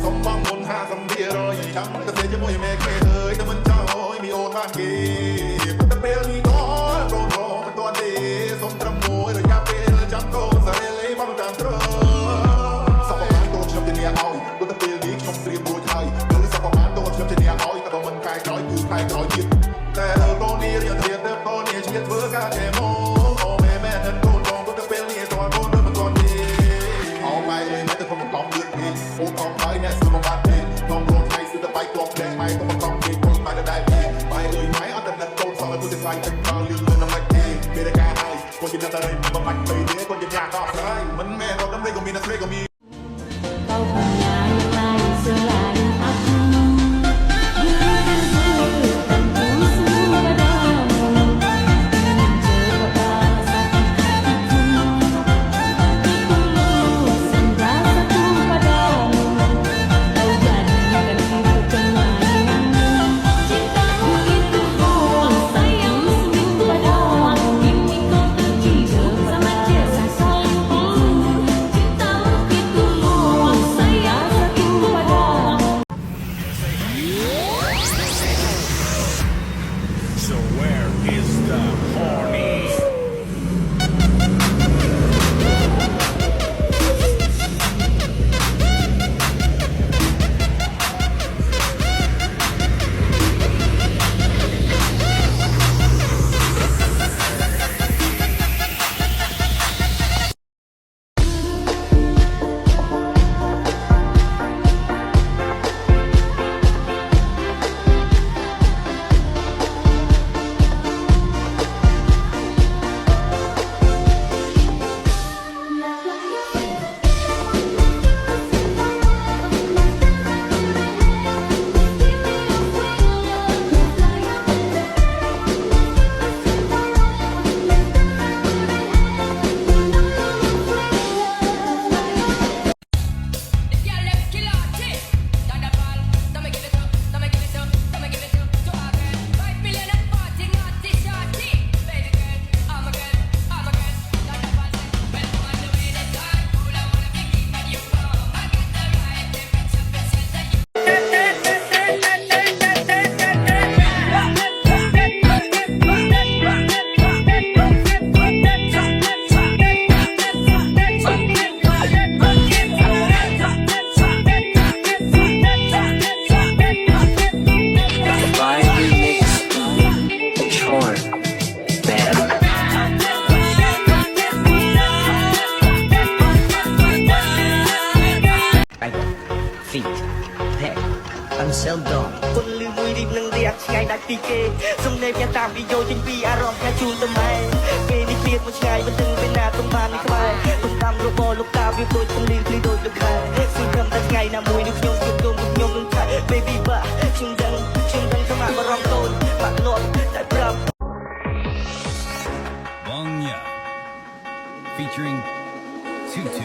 สมบังมุนหาสมเบียรอยช้ำก็เสียจะมวยแม่เคยเอ่ยแต่มันเจ้ามีโอนบ้านเกย์มันจะเปรี้ยวนี่ก้อนโดนเป็นตัวดีสมตรมวยระยะเป็นจำโตสายเลยบ้างจำเตอสับประมาณตัวชมจะเนี่ยเอาตัวตะเปียนี้ชมเตรียมบัวไทยหรือสับประมาณตัวชมจะเนี่ยเอาแต่ตัวมันกายร้อยอยู่กายร้อยยิบแต่เราตอนนี้เรียนเทียนเติมตอนนี้เชียร์เพื่อการแข่งโม่แม่นั้นโดนลงตัวตะเปียนี้ตัวโดนด้วยมันตัวดีเอาไปเลยแม้แต่คนมันกองเลือดพีโอ้กองไปเนี่ยสุดมาพีกองโดนไทยสุดไปกองแดงไปต้องมากองพีคนไปได้พีไปเลยไหมเอาแต่นั้นโดนสองแล้วตัวจะใส่ถึงกองยืนเลยน้ำมันพีไม่ได้แก้ให้คนกินอะไรมันมัดไปเนี้ยคนจะยากก็ใครมันแม่เราน้ำเลี้ยก็มีน้ำเลี้ยก็มีคนลืมมือรีบนั่งเรียกไงดักตีเกสมเด็จแกตามวิโยจิงปีอารมณ์แค่ชูทำไมเปนี่เครียดมันไงมันตึงเป็นหน้าต้องบานในใครคนตามลูกบอลลูกตาวิวตัวคนลืมคลีโดนลูกใครซึ่งทำแต่ไงนะมวยลูกยงตัวมุกยงลูกไทยเบบี้บ้าชิงดังสมัครมารองโตนปากหลอดได้ปรับ Bongya featuring Tutu.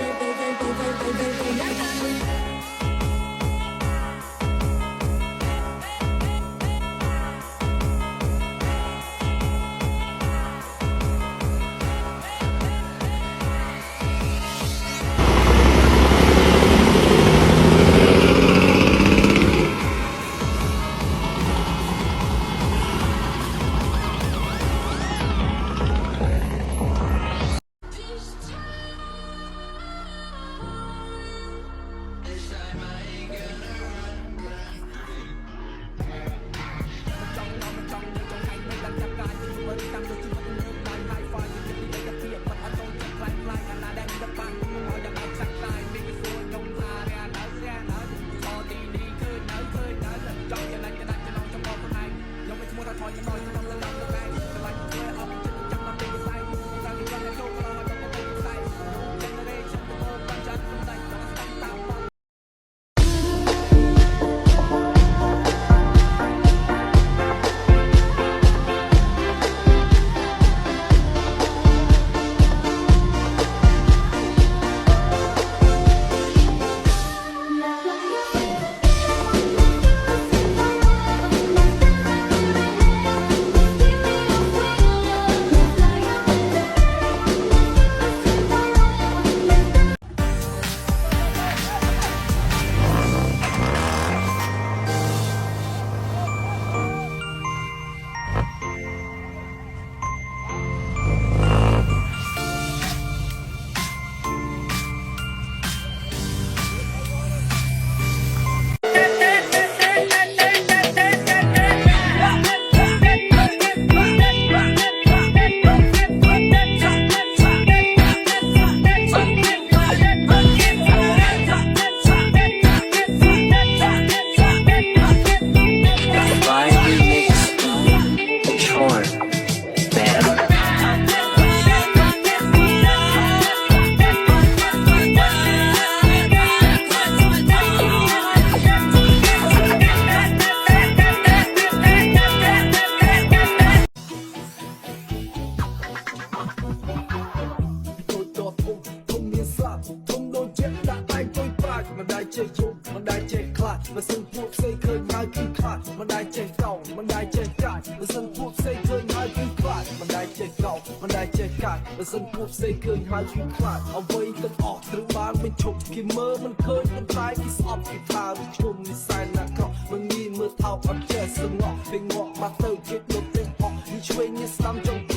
มันได้ใจยุบมันได้ใจคลาดมาซึ่งพวกเซ่เคยหายคือคลาดมันได้ใจเก่ามันได้ใจกาดมาซึ่งพวกเซ่เคยหายคือคลาดมันได้ใจเก่ามันได้ใจกาดมาซึ่งพวกเซ่เคยหายคือคลาดเอาไว้กันออกหรือบ้านไม่ฉกกี่เมื่อมันเคยมันตายที่สอบที่ทางชมนิสัยนักเกาะมันมีมือเท้าอันแก่สงอเป็นเงาะมาเติมเก็บลบเต็มออกยิ่งช่วยยิ่งซ้ำจง